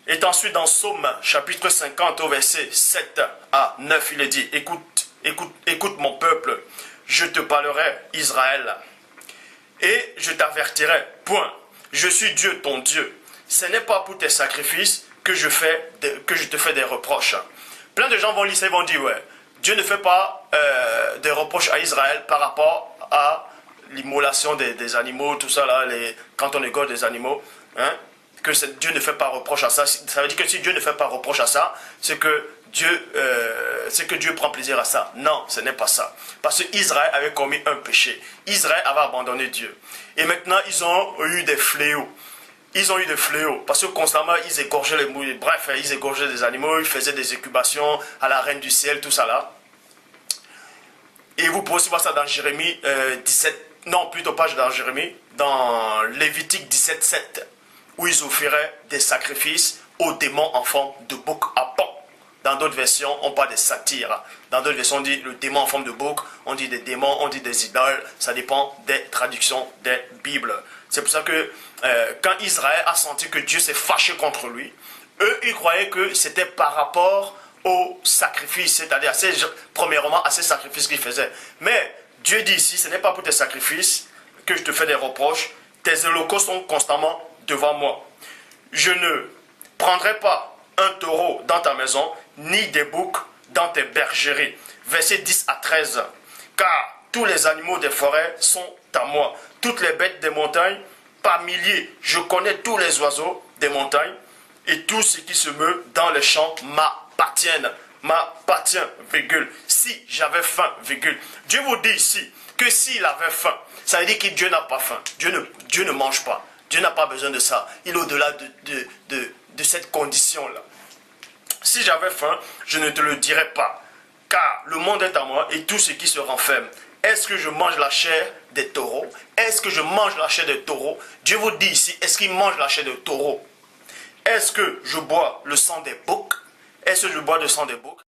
Et ensuite dans Psaume chapitre 50 au verset 7 à 9, il est dit, écoute mon peuple, je te parlerai Israël, et je t'avertirai, point, je suis Dieu ton Dieu. Ce n'est pas pour tes sacrifices que je te fais des reproches. Plein de gens vont lire ça, ils vont dire, ouais, Dieu ne fait pas des reproches à Israël par rapport à l'immolation des animaux, tout ça là, quand on égorge des animaux, hein, que Dieu ne fait pas reproche à ça. Ça veut dire que si Dieu ne fait pas reproche à ça, c'est que Dieu prend plaisir à ça. Non, ce n'est pas ça. Parce qu'Israël avait commis un péché. Israël avait abandonné Dieu. Et maintenant, ils ont eu des fléaux. Ils ont eu des fléaux, parce que constamment, ils égorgeaient les mouilles. Bref, ils égorgeaient des animaux, ils faisaient des incubations à la reine du ciel, tout ça là. Et vous pouvez aussi voir ça dans Jérémie 17, non, plutôt pas dans Jérémie, dans Lévitique 17, 7, où ils offraient des sacrifices aux démons enfants de bouc à pan. Dans d'autres versions, on parle des satyres. Dans d'autres versions, on dit le démon en forme de bouc, on dit des démons, on dit des idoles. Ça dépend des traductions des Bibles. C'est pour ça que quand Israël a senti que Dieu s'est fâché contre lui, eux, ils croyaient que c'était par rapport au sacrifice, c'est-à-dire premièrement à ces sacrifices qu'ils faisaient. Mais Dieu dit ici, ce n'est pas pour tes sacrifices que je te fais des reproches. Tes holocaustes sont constamment devant moi. Je ne prendrai pas un taureau dans ta maison, ni des boucs dans tes bergeries. Verset 10 à 13. Car tous les animaux des forêts sont à moi. Toutes les bêtes des montagnes, par milliers. Je connais tous les oiseaux des montagnes. Et tout ce qui se meut dans les champs m'appartiennent. M'appartient, virgule. Si j'avais faim, virgule. Dieu vous dit ici que s'il avait faim, ça veut dire que Dieu n'a pas faim. Dieu ne mange pas. Dieu n'a pas besoin de ça. Il est au-delà de cette condition-là. Si j'avais faim, je ne te le dirais pas. Car le monde est à moi et tout ce qui se renferme. Est-ce que je mange la chair des taureaux? Est-ce que je mange la chair des taureaux? Dieu vous dit ici, est-ce qu'il mange la chair des taureaux? Est-ce que je bois le sang des boucs? Est-ce que je bois le sang des boucs?